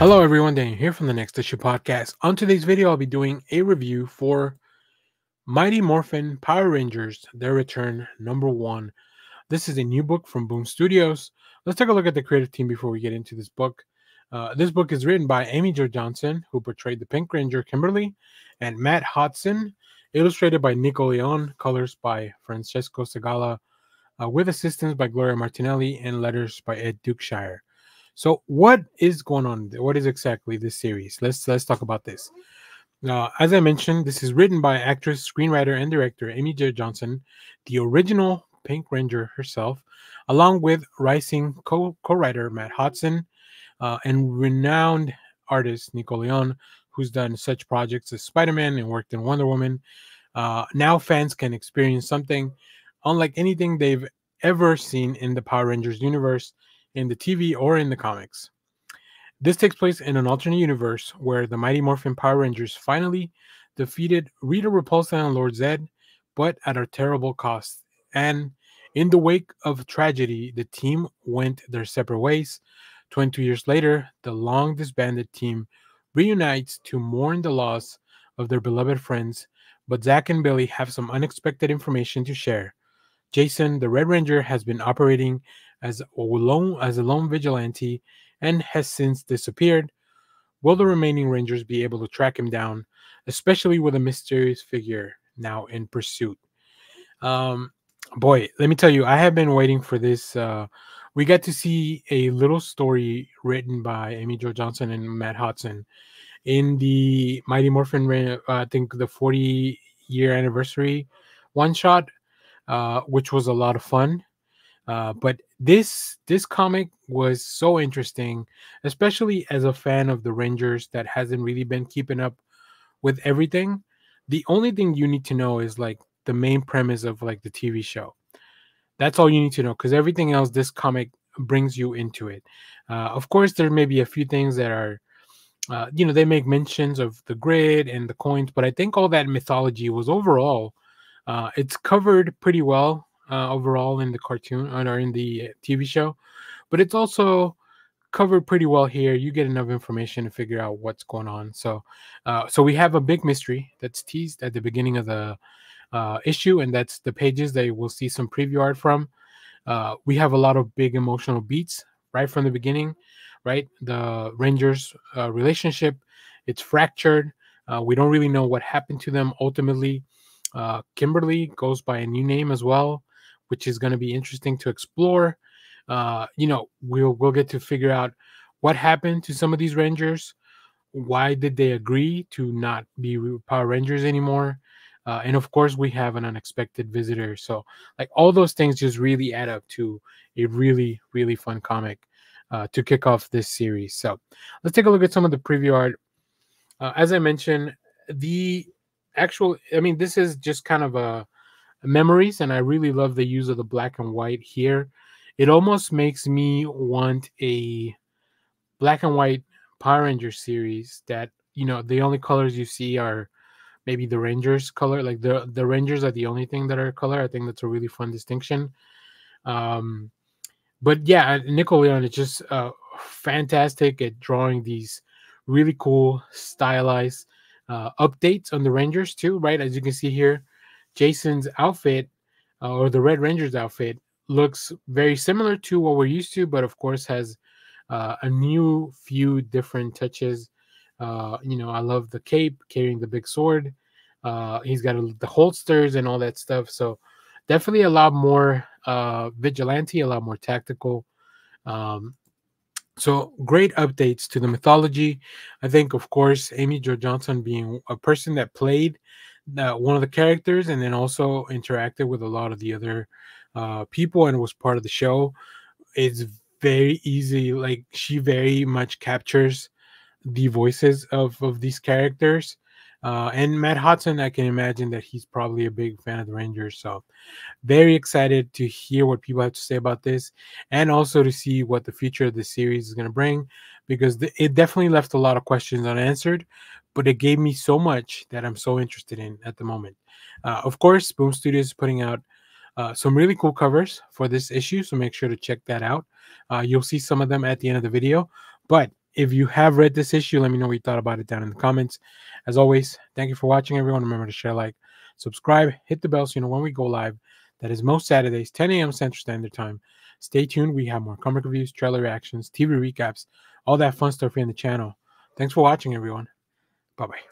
Hello everyone, Daniel here from the Next Issue Podcast. On today's video, I'll be doing a review for Mighty Morphin Power Rangers, Their Return #1. This is a new book from Boom Studios. Let's take a look at the creative team before we get into this book. This book is written by Amy Jo Johnson, who portrayed the Pink Ranger Kimberly, and Matt Hotson, illustrated by Nico Leon, colors by Francesco Segala, with assistance by Gloria Martinelli, and letters by Ed Dukeshire. So what is going on? What is exactly this series? Let's talk about this. As I mentioned, this is written by actress, screenwriter, and director Amy Jo Johnson, the original Pink Ranger herself, along with rising co-writer Matt Hotson, and renowned artist Nico Leon, who's done such projects as Spider-Man and worked in Wonder Woman. Now fans can experience something unlike anything they've ever seen in the Power Rangers universe, in the TV or in the comics. This takes place in an alternate universe where the Mighty Morphin Power Rangers finally defeated Rita Repulsa and Lord Zed, but at a terrible cost. And in the wake of tragedy, the team went their separate ways. 22 years later, the long disbanded team reunites to mourn the loss of their beloved friends, but Zack and Billy have some unexpected information to share. Jason, the Red Ranger, has been operating as a lone vigilante and has since disappeared. Will the remaining Rangers be able to track him down, especially with a mysterious figure now in pursuit? Boy, let me tell you, I have been waiting for this. We got to see a little story written by Amy Jo Johnson and Matt Hotson in the Mighty Morphin, I think the 40-year anniversary one shot, which was a lot of fun. But this comic was so interesting, especially as a fan of the Rangers that hasn't really been keeping up with everything. The only thing you need to know is like the main premise of like the TV show. That's all you need to know, because everything else, this comic brings you into it. Of course, there may be a few things that are, they make mentions of the grid and the coins, but I think all that mythology was overall, it's covered pretty well overall in the cartoon or in the TV show, but it's also covered pretty well here. You get enough information to figure out what's going on. So we have a big mystery that's teased at the beginning of the issue, and that's the pages that we'll see some preview art from. We have a lot of big emotional beats right from the beginning, right? The Rangers relationship, it's fractured. We don't really know what happened to them ultimately. Kimberly goes by a new name as well, which is going to be interesting to explore. We'll get to figure out what happened to some of these Rangers. Why did they agree to not be Power Rangers anymore? And of course, we have an unexpected visitor. So, like, all those things just really add up to a really, really fun comic to kick off this series. So, let's take a look at some of the preview art. As I mentioned, this is just kind of a memories, and I really love the use of the black and white here. It almost makes me want a black and white Power Rangers series that, the only colors you see are maybe the Rangers color, like the Rangers are the only thing that are color. I think that's a really fun distinction. But yeah, Nico Leon is just fantastic at drawing these really cool stylized updates on the Rangers too, right? As you can see here, Jason's outfit or the Red Ranger's outfit looks very similar to what we're used to, but of course has a few different touches. I love the cape, carrying the big sword. He's got the holsters and all that stuff. So definitely a lot more vigilante, a lot more tactical. So great updates to the mythology. I think, of course, Amy Jo Johnson being a person that played one of the characters and then also interacted with a lot of the other people and was part of the show, it's very easy. Like, she very much captures the voices of these characters. And Matt Hotson, I can imagine that he's probably a big fan of the Rangers. So very excited to hear what people have to say about this, and also to see what the future of the series is going to bring, because it definitely left a lot of questions unanswered, but it gave me so much that I'm so interested in at the moment. Of course, Boom Studios is putting out some really cool covers for this issue, so make sure to check that out. You'll see some of them at the end of the video. But If you have read this issue, let me know what you thought about it down in the comments. As always, thank you for watching, everyone. Remember to share, like, subscribe, hit the bell so you know when we go live. That is most Saturdays, 10 a.m. Central Standard Time. Stay tuned. We have more comic reviews, trailer reactions, TV recaps, all that fun stuff here on the channel. Thanks for watching, everyone. Bye-bye.